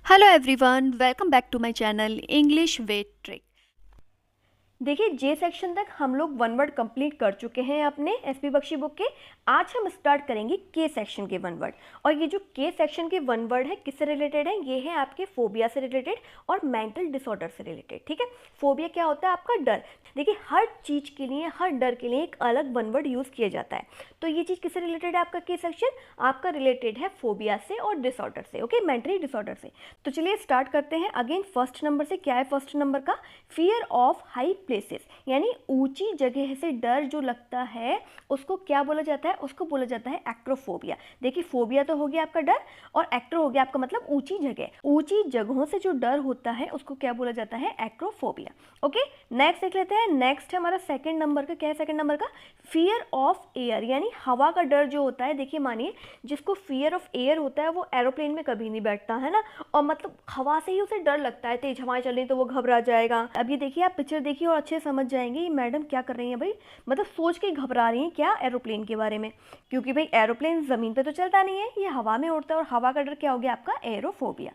Hello everyone, welcome back to my channel English with trick. देखिए, J section तक हम लोग वन वर्ड कंप्लीट कर चुके हैं अपने एसपी बख्शी बुक के। आज हम स्टार्ट करेंगे के सेक्शन के वन वर्ड। और ये जो के सेक्शन के वन वर्ड है किससे रिलेटेड है? ये है आपके फोबिया से रिलेटेड और मेंटल डिसऑर्डर से रिलेटेड। ठीक है, फोबिया क्या होता है? आपका डर। देखिए, हर चीज़ के लिए, हर डर के लिए एक अलग वन वर्ड यूज़ किया जाता है। तो ये चीज़ किससे रिलेटेड है? आपका के सेक्शन आपका रिलेटेड है फोबिया से और डिसऑर्डर से। ओके, मेंटली डिसऑर्डर से। तो चलिए स्टार्ट करते हैं। अगेन फर्स्ट नंबर से क्या है? फर्स्ट नंबर का फियर ऑफ हाई प्लेसेस, यानी ऊंची जगह से डर जो लगता है उसको क्या बोला जाता है? उसको बोला जाता है एक्रोफोबिया। देखिए, फोबिया तो हो गया आपका डर और एक्रो हो गया आपका मतलब ऊंची जगह। ऊंची जगहों से जो डर होता है उसको क्या बोला जाता है? एक्रोफोबिया। ओके, नेक्स्ट देख लेते हैं। नेक्स्ट है हमारा सेकंड नंबर का। क्या है सेकंड नंबर का? फियर ऑफ एयर, यानी हवा का डर जो होता है। देखिए, मानिए जिसको फियर ऑफ एयर होता है वो एरोप्लेन में कभी नहीं बैठता है ना, और मतलब हवा से ही उसे डर लगता है। तेज हवाएं चल रही तो वो घबरा जाएगा। अब ये देखिए, आप पिक्चर देखिए और अच्छे समझ जाएंगे ये मैडम क्या कर रही हैं भाई। मतलब सोच के घबरा रही हैं क्या? एरोप्लेन के बारे में। क्योंकि भाई एरोप्लेन जमीन पे तो चलता नहीं है, ये हवा में उड़ता है, और हवा का डर क्या हो गया आपका? एरोफोबिया।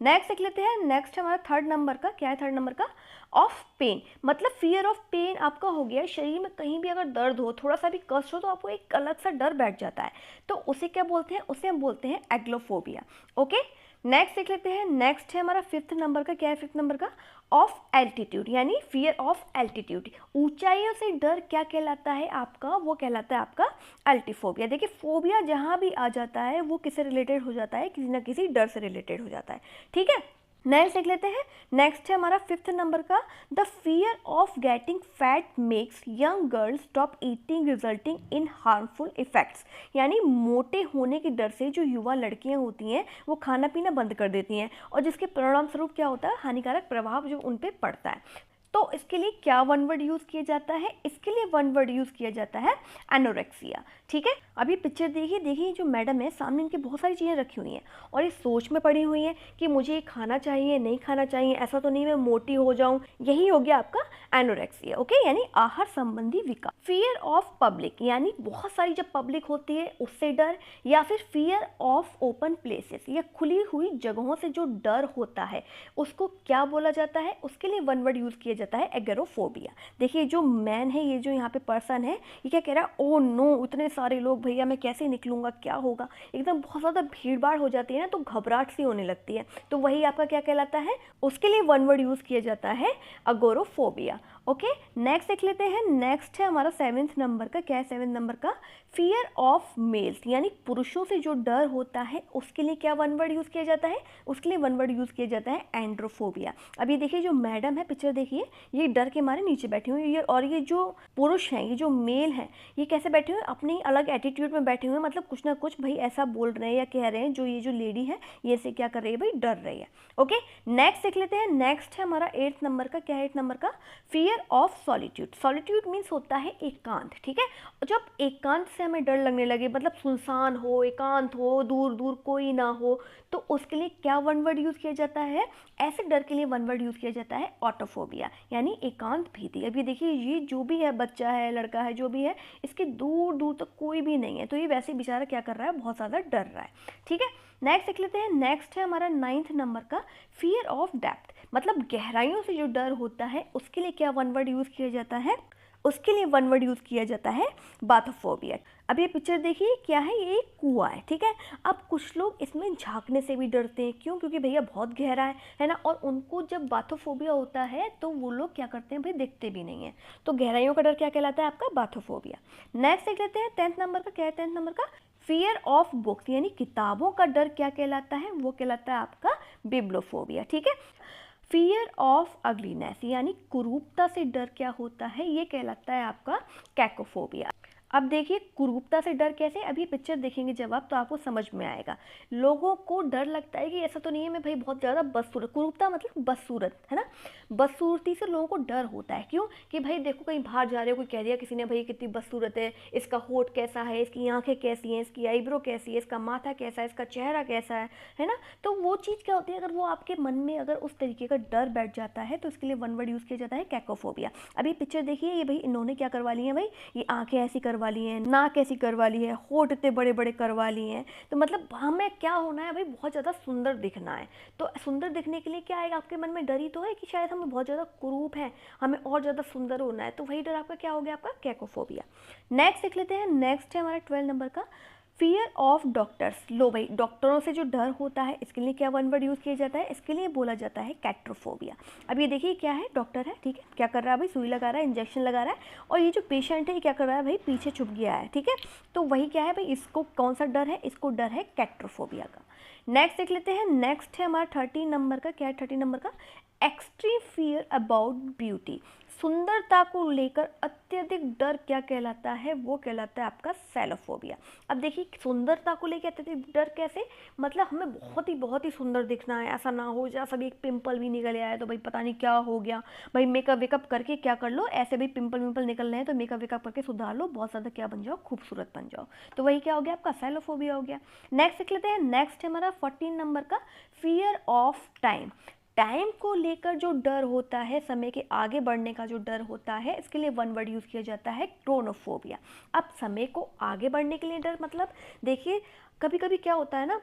नेक्स्ट देख लेते हैं। नेक्स्ट हमारा थर्ड नंबर का। क्या है थर्ड नंबर का? ऑफ पेन, मतलब फियर ऑफ पेन आपका हो गया शरीर में कहीं भी अगर दर्द हो, थोड़ा सा भी कष्ट हो तो आपको एक अलग सा डर बैठ जाता है। तो उसे क्या बोलते हैं? उसे हम बोलते हैं एग्लोफोबिया। ओके, नेक्स्ट देख लेते हैं। नेक्स्ट है हमारा फिफ्थ नंबर का। क्या है फिफ्थ नंबर का? ऑफ एल्टीट्यूड, यानी फियर ऑफ एल्टीट्यूड। ऊंचाइयों से डर क्या कहलाता है आपका? वो कहलाता है आपका अल्टीफोबिया। देखिए, फोबिया जहां भी आ जाता है वो किससे रिलेटेड हो जाता है? किसी ना किसी डर से रिलेटेड हो जाता है। ठीक है, नेक्स्ट देख लेते हैं। नेक्स्ट है हमारा फिफ्थ नंबर का the fear of getting fat makes young girls stop eating resulting in harmful effects, यानी मोटे होने के डर से जो युवा लड़कियां होती हैं वो खाना पीना बंद कर देती हैं, और जिसके परिणाम स्वरूप क्या होता है? हानिकारक प्रभाव जो उन पर पड़ता है। तो इसके लिए क्या वन वर्ड यूज किया जाता है? इसके लिए वन वर्ड यूज किया जाता है एनोरेक्सिया। ठीक है, अभी पिक्चर देखिए। देखिए, जो मैडम है सामने इनकी बहुत सारी चीज़ें रखी हुई हैं और ये सोच में पड़ी हुई हैं कि मुझे ये खाना चाहिए, नहीं खाना चाहिए, ऐसा तो नहीं मैं मोटी हो जाऊं। यही हो गया आपका एनोरेक्सिया। ओके, यानी आहार संबंधी विकार। फियर ऑफ पब्लिक, यानी बहुत सारी जब पब्लिक होती है उससे डर, या फिर फियर ऑफ ओपन प्लेसेस, या खुली हुई जगहों से जो डर होता है उसको क्या बोला जाता है? उसके लिए वन वर्ड यूज किया जाता है एगोरोफोबिया। देखिए, जो मैन है, ये जो यहाँ पे पर्सन है, ये क्या कह रहा है? ओ नो, इतने सारे लोग, भैया मैं कैसे निकलूंगा, क्या होगा? एकदम बहुत ज़्यादा भीड़ भाड़ हो जाती है ना, तो घबराहट सी होने लगती है। तो वही आपका क्या कहलाता है? उसके लिए वन वर्ड यूज किया जाता है अगोरोफोबिया। ओके, नेक्स्ट देख लेते हैं। नेक्स्ट है हमारा सेवेंथ नंबर का। क्या है सेवेंथ नंबर का? फियर ऑफ मेल्स, यानी पुरुषों से जो डर होता है उसके लिए क्या वन वर्ड यूज किया जाता है? उसके लिए वन वर्ड यूज किया जाता है एंड्रोफोबिया। अब ये देखिए, जो मैडम है, पिक्चर देखिए, ये डर के मारे नीचे बैठी हुई है, और ये जो पुरुष हैं, ये जो मेल हैं, ये कैसे बैठे हुए? अपनी अलग एटीट्यूड में बैठे हुए हैं, मतलब कुछ ना कुछ भाई ऐसा बोल रहे हैं या कह रहे हैं जो ये जो लेडी है ये से क्या कर रही है भाई? डर रही है। ओके, नेक्स्ट देख लेते हैं। नेक्स्ट है हमारा एट्थ नंबर का। क्या है एट्थ नंबर का? Fear of solitude. Solitude means होता है एकांत। ठीक है, जब एकांत से हमें डर लगने लगे, मतलब सुनसान हो, एकांत हो, दूर दूर कोई ना हो, तो उसके लिए क्या वन वर्ड यूज किया जाता है? ऐसे डर के लिए वन वर्ड यूज किया जाता है ऑटोफोबिया, यानी एकांत भीति। अभी देखिए, ये जो भी है, बच्चा है, लड़का है, जो भी है, इसके दूर दूर तक कोई भी नहीं है, तो ये वैसे बेचारा क्या कर रहा है? बहुत ज़्यादा डर रहा है। ठीक है, नेक्स्ट देख लेते हैं। नेक्स्ट है हमारा नाइन्थ नंबर का फियर ऑफ डेप्थ, मतलब गहराइयों से जो डर होता है उसके लिए क्या वन वर्ड यूज किया जाता है? उसके लिए वन वर्ड यूज किया जाता है बाथोफोबिया। अब ये पिक्चर देखिए, क्या है? ये एक कुआं है। ठीक है, अब कुछ लोग इसमें झांकने से भी डरते हैं। क्यों? क्योंकि भैया बहुत गहरा है ना, और उनको जब बाथोफोबिया होता है तो वो लोग क्या करते हैं भाई? देखते भी नहीं है। तो गहराइयों का डर क्या कहलाता है? आपका बाथोफोबिया। नेक्स्ट देख लेते हैं टेंथ नंबर का। क्या है टेंथ नंबर का? फियर ऑफ बुक्स, यानी किताबों का डर क्या कहलाता है? वो कहलाता है आपका बिब्लोफोबिया। ठीक है, फियर ऑफ अगलीनेस, यानी कुरूपता से डर क्या होता है? ये कहलाता है आपका कैकोफोबिया। अब देखिए, कुरूपता से डर कैसे? अभी पिक्चर देखेंगे जब आप, तो आपको समझ में आएगा। लोगों को डर लगता है कि ऐसा तो नहीं है मैं भाई बहुत ज़्यादा बदसूरत, कुरूपता मतलब बदसूरत है ना, बदसूरती से लोगों को डर होता है। क्यों? कि भाई देखो, कहीं बाहर जा रहे हो, कोई कह दिया किसी ने भाई कितनी बदसूरत है, इसका होठ कैसा है, इसकी आंखें कैसी हैं, इसकी आईब्रो कैसी है, इसका माथा कैसा है, इसका चेहरा कैसा है ना। तो वो चीज़ क्या होती है? अगर वो आपके मन में अगर उस तरीके का डर बैठ जाता है तो इसके लिए वन वर्ड यूज़ किया जाता है कैकोफोबिया। अभी पिक्चर देखिए, ये भाई इन्होंने क्या करवा लिया है भाई? ये आंखें ऐसी करवा करवा ली है, नाक ऐसी करवा ली है, होठ इतने बड़े बड़े करवा लिए हैं। तो मतलब हमें क्या होना है भाई, बहुत ज़्यादा सुंदर दिखना है। तो सुंदर दिखने के लिए क्या आएगा आपके मन में, डर ही तो है कि शायद हम बहुत ज़्यादा कुरूप हैं, हमें और ज़्यादा सुंदर होना है। तो वही डर आपका क्या हो गया, आपका कैकोफोबिया। नेक्स्ट देख लेते हैं, नेक्स्ट है हमारा 12 नंबर का फियर ऑफ डॉक्टर्स। लो भाई, डॉक्टरों से जो डर होता है इसके लिए क्या वन वर्ड यूज़ किया जाता है, इसके लिए बोला जाता है कैट्रोफोबिया। अब ये देखिए क्या है, डॉक्टर है, ठीक है, क्या कर रहा है भाई, सुई लगा रहा है, इंजेक्शन लगा रहा है, और ये जो पेशेंट है ये क्या कर रहा है भाई, पीछे छुप गया है, ठीक है। तो वही क्या है भाई, इसको कौन सा डर है, इसको डर है कैट्रोफोबिया का। नेक्स्ट देख लेते हैं, नेक्स्ट है हमारा 13 नंबर का, क्या है 13 नंबर का, एक्सट्रीम फियर अबाउट ब्यूटी। सुंदरता को लेकर अत्यधिक डर क्या कहलाता है, वो कहलाता है आपका सेलोफोबिया। अब देखिए सुंदरता को लेकर अत्यधिक डर कैसे, मतलब हमें बहुत ही सुंदर दिखना है, ऐसा ना हो जाए सभी एक पिंपल भी निकल आया तो भाई पता नहीं क्या हो गया भाई, मेकअप वेकअप करके क्या कर लो, ऐसे भी पिंपल विंपल निकल रहे हैं तो मेकअप वेकअप करके सुधार लो, बहुत ज़्यादा क्या बन जाओ, खूबसूरत बन जाओ। तो वही क्या हो गया आपका सेलोफोबिया हो गया। नेक्स्ट देख लेते हैं, नेक्स्ट है हमारा 14 नंबर का फियर ऑफ टाइम। टाइम को लेकर जो डर होता है, समय के आगे बढ़ने का जो डर होता है, इसके लिए वन वर्ड यूज़ किया जाता है क्रोनोफोबिया। अब समय को आगे बढ़ने के लिए डर, मतलब देखिए कभी कभी क्या होता है ना,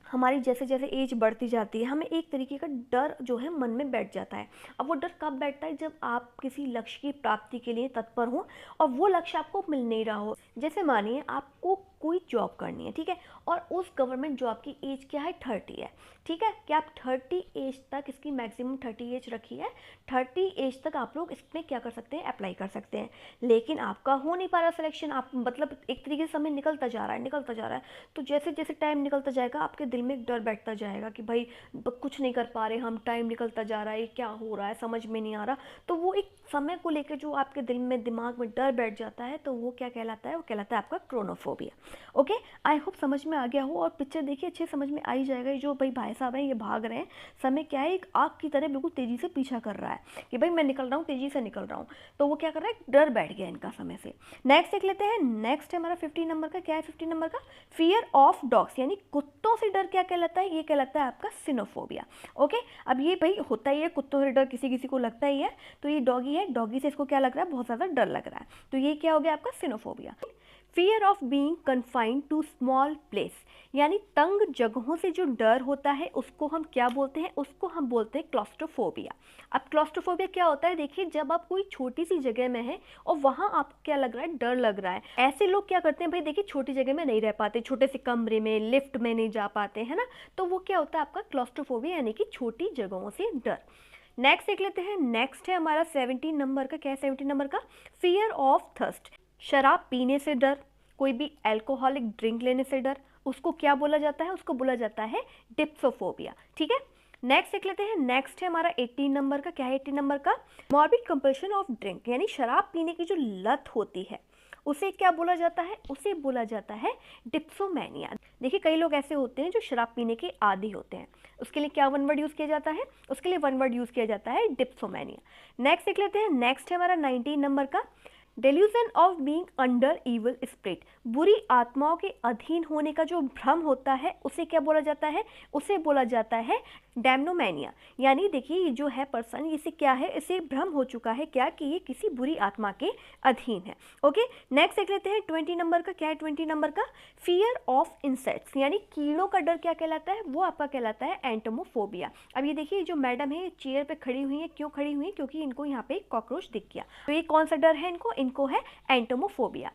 हमारी जैसे जैसे एज बढ़ती जाती है हमें एक तरीके का डर जो है मन में बैठ जाता है। अब वो डर कब बैठता है, जब आप किसी लक्ष्य की प्राप्ति के लिए तत्पर हो और वो लक्ष्य आपको मिल नहीं रहा हो। जैसे मानिए आपको कोई जॉब करनी है, ठीक है, और उस गवर्नमेंट जॉब की एज क्या है, 30 है, ठीक है, कि आप 30 एज तक, इसकी मैक्सिमम 30 एज रखी है, 30 एज तक आप लोग इसमें क्या कर सकते हैं, अप्लाई कर सकते हैं। लेकिन आपका हो नहीं पा रहा सिलेक्शन, आप मतलब एक तरीके से समय निकलता जा रहा है, निकलता जा रहा है। तो जैसे जैसे टाइम निकलता जाएगा आपके दिल में एक डर बैठता जाएगा कि भाई कुछ नहीं कर पा रहे हम, टाइम निकलता जा रहा है, ये क्या हो रहा है, समझ में नहीं आ रहा। तो वो एक समय को लेकर जो आपके दिल में, दिमाग में डर बैठ जाता है, तो वो क्या कहलाता है, वो कहलाता है आपका क्रोनोफोबिया। ओके, आई होप समझ में आ गया हो, और पिक्चर देखिए अच्छे समझ में आ ही जाएगा। ये जो भाई साहब हैं ये भाग रहे हैं, समय क्या है, एक आग की तरह बिल्कुल तेज़ी से पीछा कर रहा है कि भाई मैं निकल रहा हूँ, तेज़ी से निकल रहा हूँ। तो वो क्या कर रहा है, डर बैठ गया इनका समय से। नेक्स्ट देख लेते हैं, नेक्स्ट है हमारा 15 नंबर का, क्या है 15 नंबर का, फियर ऑफ डॉग्स, यानी कुत्तों से डर क्या कहलाता है, ये कहलाता है आपका सिनोफोबिया। ओके, अब ये भाई होता ही है, कुत्तों से डर किसी किसी को लगता ही है। तो ये डॉगी है, डॉगी से इसको क्या लग रहा है, बहुत ज़्यादा डर लग रहा है। तो ये क्या हो गया आपका सिनोफोबिया। Fear of being confined to small place, यानी तंग जगहों से जो डर होता है उसको हम क्या बोलते हैं, उसको हम बोलते हैं क्लॉस्ट्रोफोबिया। अब क्लॉस्ट्रोफोबिया क्या होता है, देखिए जब आप कोई छोटी सी जगह में हैं और वहाँ आपको क्या लग रहा है, डर लग रहा है। ऐसे लोग क्या करते हैं भाई, देखिए छोटी जगह में नहीं रह पाते, छोटे से कमरे में, लिफ्ट में नहीं जा पाते, है ना। तो वो क्या होता है आपका क्लॉस्ट्रोफोबिया, यानी कि छोटी जगहों से डर। नेक्स्ट देख लेते हैं, नेक्स्ट है हमारा 17 नंबर का, क्या है 17 नंबर का, फियर ऑफ थर्स्ट। शराब पीने से डर, कोई भी अल्कोहलिक ड्रिंक लेने से डर, उसको क्या बोला जाता है, उसको बोला जाता है डिप्सोफोबिया, ठीक है। नेक्स्ट देख लेते हैं, नेक्स्ट है हमारा 18 नंबर का, क्या है 18 नंबर का, मॉर्बिड कंपल्शन ऑफ ड्रिंक, यानी शराब पीने की जो लत होती है उसे क्या बोला जाता है, उसे बोला जाता है डिप्सोमैनिया। देखिए कई लोग ऐसे होते हैं जो शराब पीने के आदी होते हैं, उसके लिए क्या वन वर्ड यूज़ किया जाता है, उसके लिए वन वर्ड यूज़ किया जाता है डिप्सोमैनिया। नेक्स्ट देख लेते हैं, नेक्स्ट है हमारा 19 नंबर का, delusion of being under evil spirit, बुरी आत्माओं के अधीन होने का जो भ्रम होता है उसे क्या बोला जाता है, उसे बोला जाता है डेमनोमैनिया। यानी देखिए ये जो है पर्सन, इसे क्या है, इसे भ्रम हो चुका है क्या, कि ये किसी बुरी आत्मा के अधीन है। ओके, नेक्स्ट देख लेते हैं 20 नंबर का, क्या है 20 नंबर का, फियर ऑफ इंसेक्ट्स, यानी कीड़ों का डर क्या कहलाता है, वो आपका कहलाता है एंटोमोफोबिया। अब ये देखिए जो मैडम है चेयर पे खड़ी हुई है, क्यों खड़ी हुई है, क्योंकि इनको यहाँ पे कॉकरोच दिख गया। तो ये कौन सा डर है इनको, इनको है एंटोमोफोबिया।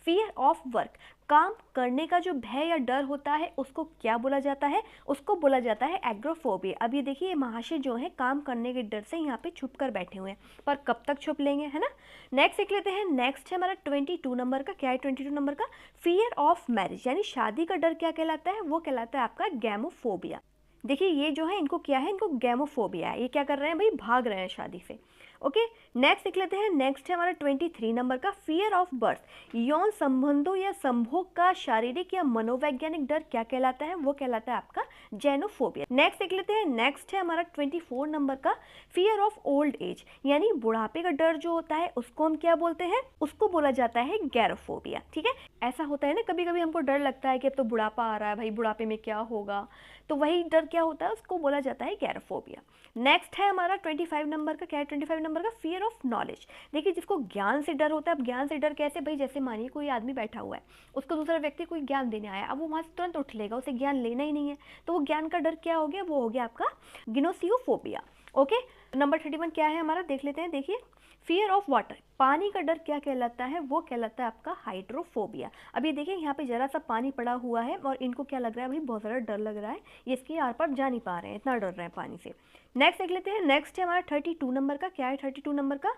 फियर ऑफ वर्क, काम करने का जो भय या डर होता है उसको क्या बोला जाता है, उसको बोला जाता है एग्रोफोबिया। अब ये देखिए महाशय जो है काम करने के डर से यहाँ पे छुप कर बैठे हुए हैं, पर कब तक छुप लेंगे, है ना। नेक्स्ट देख लेते हैं, नेक्स्ट है हमारा 22 नंबर का, क्या है 22 नंबर का, फियर ऑफ मैरिज, यानी शादी का डर क्या कहलाता है, वो कहलाता है आपका गैमोफोबिया। देखिए ये जो है इनको क्या है, इनको गैमोफोबिया है, ये क्या कर रहे हैं भाई, भाग रहे हैं शादी से। ओके, नेक्स्ट देख लेते हैं, नेक्स्ट है हमारा 23 नंबर का, फियर ऑफ बर्थ, यौन संबंधों या संभोग का शारीरिक या मनोवैज्ञानिक डर क्या कहलाता है, वो कहलाता है आपका जेनोफोबिया। नेक्स्ट देख लेते हैं, नेक्स्ट है हमारा 24 नंबर का, फियर ऑफ ओल्ड एज, यानी बुढ़ापे का डर जो होता है उसको हम क्या बोलते हैं, उसको बोला जाता है गैरोफोबिया। ठीक है, ऐसा होता है ना कभी कभी हमको डर लगता है कि अब तो बुढ़ापा आ रहा है भाई, बुढ़ापे में क्या होगा, तो वही डर क्या होता है, उसको बोला जाता है गैरोफोबिया। नेक्स्ट है हमारा 25 नंबर का, क्या है 25 नंबर का, फियर ऑफ नॉलेज। देखिए जिसको ज्ञान से डर होता है, अब ज्ञान से डर कैसे भाई, जैसे मानिए कोई आदमी बैठा हुआ है, उसको दूसरा व्यक्ति कोई ज्ञान देने आया, अब वो वहाँ से तुरंत उठ लेगा, उसे ज्ञान लेना ही नहीं है, तो वो ज्ञान का डर क्या हो गया, वो हो गया आपका गिनोसियोफोबिया। ओके, नंबर 31 क्या है हमारा, देख लेते हैं। देखिए फियर ऑफ वाटर, पानी का डर क्या कहलाता है, वो कहलाता है आपका हाइड्रोफोबिया। अब ये देखिए यहाँ पे जरा सा पानी पड़ा हुआ है और इनको क्या लग रहा है भाई, बहुत ज़्यादा डर लग रहा है, ये इसके आर पार जा नहीं पा रहे हैं, इतना डर रहे हैं पानी से। नेक्स्ट देख लेते हैं। नेक्स्ट है हमारा 32 नंबर का, क्या है 32 नंबर का,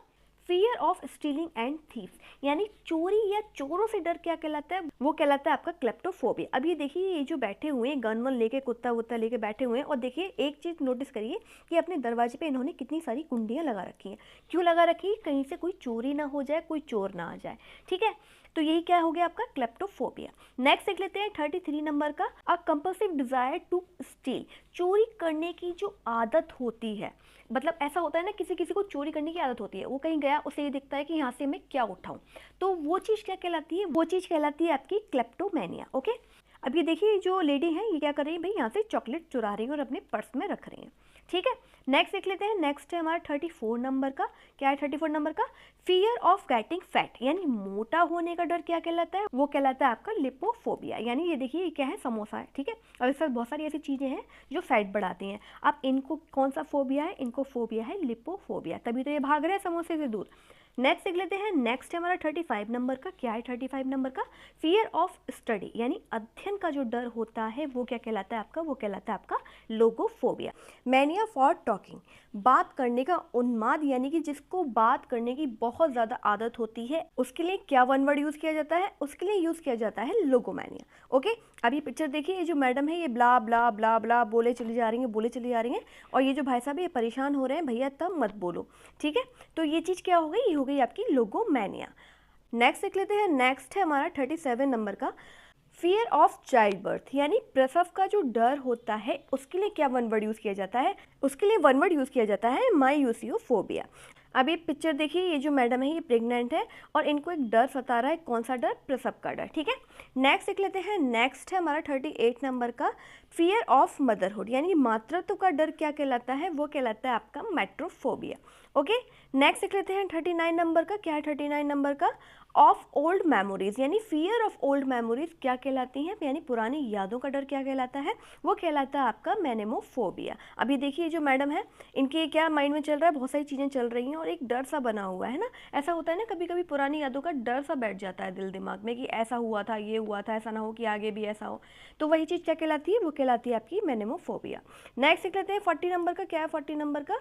fear of stealing and thief, यानी चोरी या चोरों से डर क्या कहलाता है, वो कहलाता है आपका क्लेप्टोफोबिया। अब ये देखिए ये जो बैठे हुए हैं, गन वन लेके, कुत्ता वुत्ता लेके बैठे हुए हैं, और देखिए एक चीज़ नोटिस करिए कि अपने दरवाजे पे इन्होंने कितनी सारी कुंडियाँ लगा रखी हैं। क्यों लगा रखी है, कहीं से कोई चोरी ना हो जाए, कोई चोर ना आ जाए, ठीक है। तो यही क्या हो गया आपका क्लेप्टोफोबिया। नेक्स्ट देख लेते हैं 33 नंबर का, अ कंपल्सिव डिजायर टू स्टील, चोरी करने की जो आदत होती है, मतलब ऐसा होता है ना, किसी किसी को चोरी करने की आदत होती है, वो कहीं गया, उसे ये दिखता है कि यहाँ से मैं क्या उठाऊं, तो वो चीज़ क्या कहलाती है, वो चीज़ कहलाती है आपकी क्लेप्टोमेनिया। ओके, अब ये देखिए जो लेडी है ये क्या कर रही है भाई, यहाँ से चॉकलेट चुरा रही है और अपने पर्स में रख रही है, ठीक है। नेक्स्ट देख लेते हैं। नेक्स्ट है हमारा 34 नंबर का, क्या है 34 नंबर का, फियर ऑफ गेटिंग फैट, यानी मोटा होने का डर क्या कहलाता है, वो कहलाता है आपका लिपोफोबिया। यानी ये देखिए ये क्या है, समोसा है, ठीक है, और इसमें बहुत सारी ऐसी चीज़ें हैं जो फैट बढ़ाती हैं। अब इनको कौन सा फोबिया है, इनको फोबिया है लिपोफोबिया, तभी तो ये भाग रहे हैं समोसे से दूर। नेक्स्ट देख लेते हैं। नेक्स्ट है हमारा 35 नंबर का, क्या है 35 नंबर का, फियर ऑफ स्टडी, यानी अध्ययन का जो डर होता है वो क्या कहलाता है आपका, वो कहलाता है आपका लोगोफोबिया। मैनिया फॉर टॉकिंग, बात करने का उन्माद, यानी कि जिसको बात करने की बहुत ज़्यादा आदत होती है, उसके लिए क्या वन वर्ड यूज़ किया जाता है, उसके लिए यूज़ किया जाता है लोगोमैनिया। ओके, अब ये पिक्चर देखिए, ये जो मैडम है ये ब्ला ब्ला ब्ला ब्ला बोले चली जा रही हैं, बोले चली जा रही हैं, और ये जो भाई साहब ये परेशान हो रहे हैं, भैया तब मत बोलो, ठीक है। तो ये चीज़ क्या हो गई, ये हो गई आपकी लोगोमैनिया। नेक्स्ट देख लेते हैं। नेक्स्ट है हमारा 37 नंबर का, फियर ऑफ चाइल्ड बर्थ, यानी प्रसव का जो डर होता है, उसके लिए क्या वन वर्ड यूज़ किया जाता है, उसके लिए वन वर्ड यूज़ किया जाता है मायूसियोफोबिया। अब ये पिक्चर देखिए, ये जो मैडम है ये प्रेग्नेंट है और इनको एक डर सता रहा है, कौन सा डर, प्रसव का डर, ठीक है। नेक्स्ट देख लेते हैं। नेक्स्ट है हमारा 38 नंबर का, फियर ऑफ मदरहुड, यानी मातृत्व का डर क्या कहलाता है, वो कहलाता है आपका मेट्रोफोबिया। ओके, नेक्स्ट देख लेते हैं 39 नंबर का, क्या है 39 नंबर का, ऑफ ओल्ड मेमोरीज, यानी फियर ऑफ ओल्ड मेमोरीज क्या कहलाती हैं, यानी पुरानी यादों का डर क्या कहलाता है, वो कहलाता है आपका मेनेमोफोबिया। अभी देखिए जो मैडम है, इनके क्या माइंड में चल रहा है, बहुत सारी चीज़ें चल रही हैं और एक डर सा बना हुआ है ना, ऐसा होता है ना कभी कभी पुरानी यादों का डर सा बैठ जाता है दिल दिमाग में कि ऐसा हुआ था, ये हुआ था, ऐसा ना हो कि आगे भी ऐसा हो, तो वही चीज़ क्या कहलाती है, वो कहलाती है आपकी मेनेमोफोबिया। नेक्स्ट देख लेते हैं 40 नंबर का, क्या है 40 नंबर का,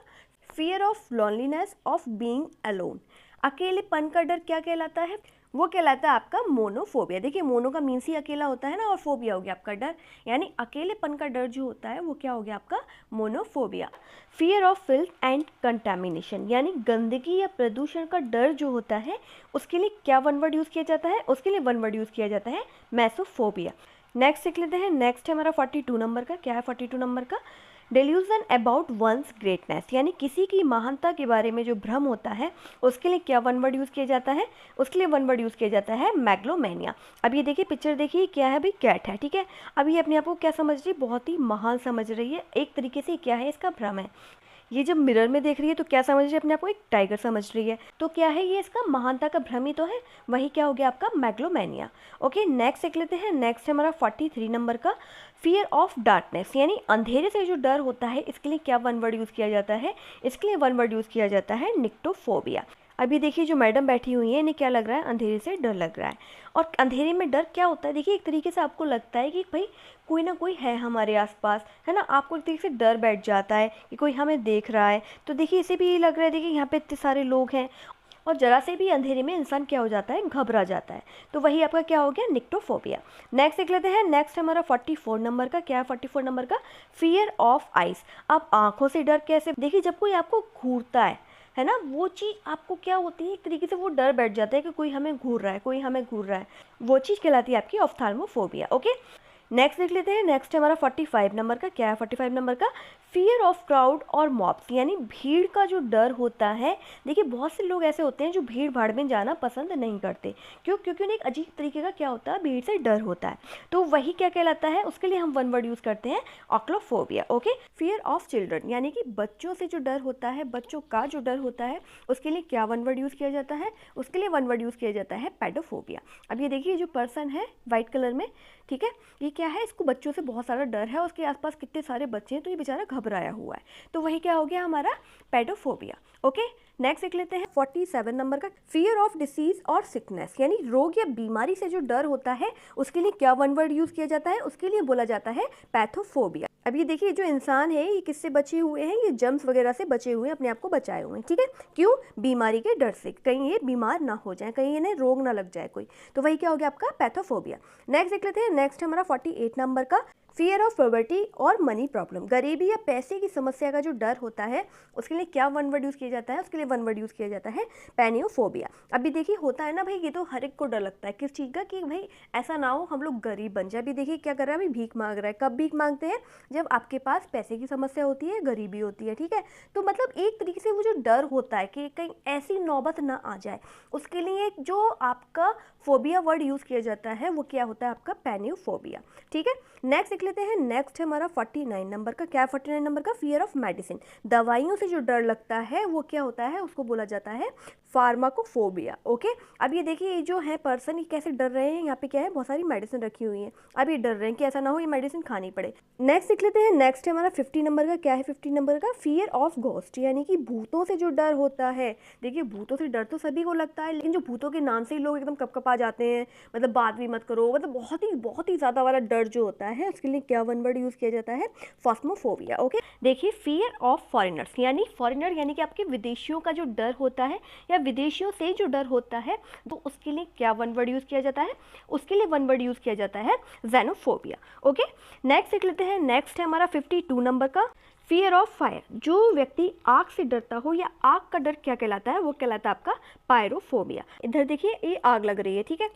fear of loneliness of being alone, अकेलेपन का डर क्या कहलाता है, वो कहलाता है आपका मोनोफोबिया। देखिए मोनो का मीन्स ही अकेला होता है ना, और फोबिया हो गया आपका डर, यानी अकेलेपन का डर जो होता है वो क्या हो गया आपका monophobia. Fear of filth and contamination, यानी गंदगी या प्रदूषण का डर जो होता है, उसके लिए क्या वन वर्ड यूज़ किया जाता है, उसके लिए वन वर्ड यूज़ किया जाता है मैसोफोबिया। नेक्स्ट देख लेते हैं। नेक्स्ट है हमारा 42 नंबर का, क्या है 42 नंबर का, डेल्यूजन अबाउट वंस ग्रेटनेस, यानी किसी की महानता के बारे में जो भ्रम होता है, उसके लिए क्या वन वर्ड यूज़ किया जाता है, उसके लिए वन वर्ड यूज़ किया जाता है मैग्लोमेनिया। अब ये देखिए पिक्चर देखिए, क्या है भाई, कैट है, ठीक है। अब ये अपने आप को क्या समझ रही है, बहुत ही महान समझ रही है, एक तरीके से क्या है, इसका भ्रम है। ये जब मिरर में देख रही है तो क्या समझ रही है, अपने आप को एक टाइगर समझ रही है, तो क्या है ये, इसका महानता का भ्रम ही तो है, वही क्या हो गया आपका मैग्लोमेनिया। ओके, नेक्स्ट देख लेते हैं। नेक्स्ट है हमारा 43 नंबर का, फियर ऑफ डार्कनेस, यानी अंधेरे से जो डर होता है, इसके लिए क्या वन वर्ड यूज़ किया जाता है, इसके लिए वन वर्ड यूज़ किया जाता है निक्टोफोबिया। अभी देखिए जो मैडम बैठी हुई है, इन्हें क्या लग रहा है, अंधेरे से डर लग रहा है। और अंधेरे में डर क्या होता है, देखिए एक तरीके से आपको लगता है कि भाई कोई ना कोई है हमारे आसपास, है ना, आपको एक तरीके से डर बैठ जाता है कि कोई हमें देख रहा है। तो देखिए इसे भी ये लग रहा है, देखिए यहाँ पे इतने सारे लोग हैं, और जरा से भी अंधेरे में इंसान क्या हो जाता है, घबरा जाता है, तो वही आपका क्या हो गया, निक्टोफोबिया। नेक्स्ट देख लेते हैं। नेक्स्ट हमारा 44 नंबर का, क्या है 44 नंबर का, फियर ऑफ आइस। अब आंखों से डर कैसे, देखिए जब कोई आपको घूरता है ना, वो चीज़ आपको क्या होती है, एक तरीके से वो डर बैठ जाता है कि कोई हमें घूर रहा है, कोई हमें घूर रहा है, वो चीज़ कहलाती है आपकी ऑफ्थाल्मोफोबिया। ओके, नेक्स्ट देख लेते हैं। नेक्स्ट हमारा 45 नंबर का। क्या है 45 नंबर का? फियर ऑफ क्राउड और मॉब्स, यानी भीड़ का जो डर होता है। देखिए बहुत से लोग ऐसे होते हैं जो भीड़ भाड़ में जाना पसंद नहीं करते। क्यों? क्योंकि उन्हें एक अजीब तरीके का क्या होता है, भीड़ से डर होता है। तो वही क्या कहलाता है, उसके लिए हम वन वर्ड यूज़ करते हैं, ऑक्लोफोबिया। ओके। फियर ऑफ चिल्ड्रन, यानी कि बच्चों से जो डर होता है, बच्चों का जो डर होता है, उसके लिए क्या वन वर्ड यूज़ किया जाता है? उसके लिए वन वर्ड यूज़ किया जाता है पैडोफोबिया। अब ये देखिए जो पर्सन है वाइट कलर में, ठीक है, ये क्या है, इसको बच्चों से बहुत सारा डर है, उसके आसपास कितने सारे बच्चे हैं, तो ये बेचारा घबराया हुआ है। तो वही क्या हो गया हमारा, पैडोफोबिया। ओके। नेक्स्ट देख लेते हैं 47 नंबर का। फियर ऑफ डिसीज और सिकनेस, यानी रोग या बीमारी से जो डर होता है, उसके लिए क्या वन वर्ड यूज किया जाता है? उसके लिए बोला जाता है पैथोफोबिया। अब ये देखिए जो इंसान है ये किससे बचे हुए हैं? ये जर्म्स वगैरह से बचे हुए हैं, अपने आप को बचाए हुए हैं, ठीक है। क्यों? बीमारी के डर से, कहीं ये बीमार ना हो जाए, कहीं इन्हें रोग ना लग जाए कोई। तो वही क्या हो गया आपका, पैथोफोबिया। नेक्स्ट देख लेते हैं। नेक्स्ट हमारा 48 नंबर का। फियर ऑफ पॉवर्टी और मनी प्रॉब्लम, गरीबी या पैसे की समस्या का जो डर होता है, उसके लिए क्या वन वर्ड यूज़ किया जाता है? उसके लिए वन वर्ड यूज़ किया जाता है पैनियोफोबिया। अभी देखिए होता है ना भाई, ये तो हर एक को डर लगता है किस चीज़ का, कि भाई ऐसा ना हो हम लोग गरीब बन जाए। अभी देखिए क्या कर रहा है, अभी भीख मांग रहा है। कब भीख मांगते हैं? जब आपके पास पैसे की समस्या होती है, गरीबी होती है, ठीक है। तो मतलब एक तरीके से वो जो डर होता है कि कहीं ऐसी नौबत ना आ जाए, उसके लिए जो आपका फोबिया वर्ड यूज़ किया जाता है वो क्या होता है आपका, पैनियोफोबिया, ठीक है। नेक्स्ट देख लेते हैं। नेक्स्ट है हमारा 49 नंबर का। क्या है 49 नंबर का? फियर ऑफ मेडिसिन, दवाइयों से जो डर लगता है वो क्या होता है, उसको बोला जाता है फार्माकोफोबिया। ओके। अब ये देखिए ये जो है पर्सन, ये कैसे डर रहे हैं, यहाँ पे क्या है, बहुत सारी मेडिसिन रखी हुई है। अब ये डर रहे हैं कि ऐसा ना हो ये मेडिसिन खानी पड़े। नेक्स्ट देख लेते हैं। नेक्स्ट है हमारा 50 नंबर का। क्या है 50 नंबर का? फियर ऑफ घोस्ट, यानी कि भूतों से जो डर होता है। देखिए भूतों से डर तो सभी को लगता है, लेकिन जो भूतों के नाम से ही लोग एकदम कपकपा जाते हैं, मतलब बात भी मत करो, मतलब बहुत ही ज़्यादा वाला डर जो होता है, उसके लिए क्या वन वर्ड यूज़ किया जाता है, फास्मोफोबिया। ओके। देखिए फियर ऑफ फॉरेनर्स, यानी फॉरेनर यानी कि आपके विदेशियों का जो डर होता है या विदेशियों से जो डर होता है, तो उसके लिए क्या वन वर्ड यूज़ किया जाता है? उसके लिए वन वर्ड यूज़ किया जाता है ज़ेनोफोबिया। ओके। नेक्स्ट देख लेते हैं। नेक्स्ट है हमारा 52 नंबर का। फियर ऑफ फायर, जो व्यक्ति आग से डरता हो या आग का डर क्या कहलाता है, वो कहलाता है आपका पायरोफोबिया। इधर देखिए ये आग लग रही है, ठीक है।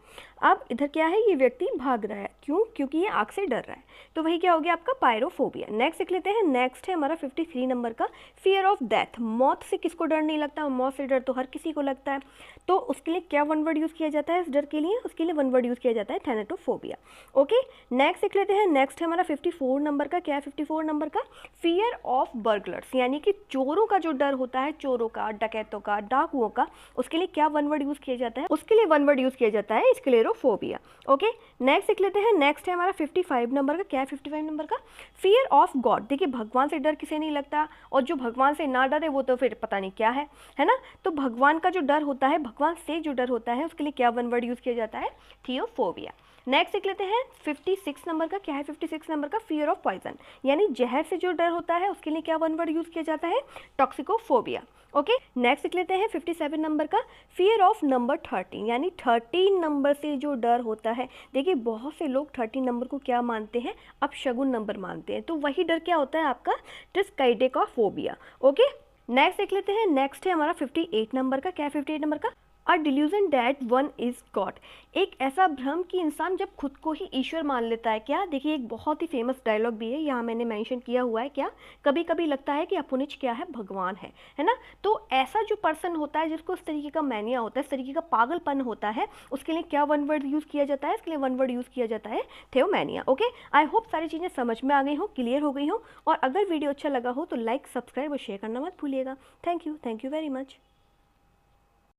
अब इधर क्या है, ये व्यक्ति भाग रहा है, क्यों? क्योंकि ये आग से डर रहा है। तो वही क्या हो गया आपका, पायरोफोबिया। नेक्स्ट देख लेते हैं। नेक्स्ट है हमारा 53 नंबर का। फियर ऑफ डेथ, मौत से किसको डर नहीं लगता? मौत से डर तो हर किसी को लगता है। तो उसके लिए क्या वन वर्ड यूज़ किया जाता है इस डर के लिए? उसके लिए वन वर्ड यूज़ किया जाता है थैनेटोफोबिया। ओके। नेक्स्ट देख लेते हैं। नेक्स्ट है हमारा 54 नंबर का। क्या है 54 नंबर का? फियर ऑफ बर्गलर्स, यानी कि चोरों का जो डर होता है, चोरों का, डकैतों का, डाकुओं का, उसके लिए क्या वन वर्ड यूज़ किया जाता है? उसके लिए वन वर्ड यूज़ किया जाता है स्क्लेरोफोबिया। ओके। नेक्स्ट देख लेते हैं। नेक्स्ट है हमारा 55 नंबर का। क्या है 55 नंबर का? Fear of God. देखिए भगवान से डर किसे नहीं लगता, और जो भगवान से ना डरे वो तो फिर पता नहीं क्या है ना। तो भगवान का जो डर होता है, भगवान से जो डर होता है, उसके लिए क्या वन वर्ड यूज़ किया जाता है? थियोफोबिया। नेक्स्ट देख लेते हैं 56 नंबर का। क्या है 56 नंबर का? फियर ऑफ पॉइजन, यानी जहर से जो डर होता है, उसके लिए क्या वन वर्ड यूज़ किया जाता है? टॉक्सिकोफोबिया। ओके। नेक्स्ट देख लेते हैं 57 नंबर का। फियर ऑफ नंबर 13, यानी 13 नंबर से जो डर होता है। देखिए बहुत से लोग 13 नंबर को क्या मानते हैं, अपशगुन नंबर मानते हैं। तो वही डर क्या होता है आपका? ट्रिस्काइडेकाफोबिया। ओके। नेक्स्ट देख लेते हैं। नेक्स्ट है हमारा 58 नंबर का। क्या है 58 नंबर का? अ delusion that one is God, एक ऐसा भ्रम कि इंसान जब खुद को ही ईश्वर मान लेता है। क्या? देखिए एक बहुत ही फेमस डायलॉग भी है, यहाँ मैंने मेंशन किया हुआ है। क्या? कभी कभी लगता है कि अपुनिच क्या है, भगवान है ना। तो ऐसा जो पर्सन होता है जिसको इस तरीके का मैनिया होता है, इस तरीके का पागलपन होता है, उसके लिए क्या वन वर्ड यूज़ किया जाता है? इसके लिए वन वर्ड यूज़ किया जाता है थियोमैनिया। ओके। आई होप सारी चीज़ें समझ में आ गई हो, क्लियर हो गई हो, और अगर वीडियो अच्छा लगा हो तो लाइक, सब्सक्राइब और शेयर करना मत भूलिएगा। Thank you very much.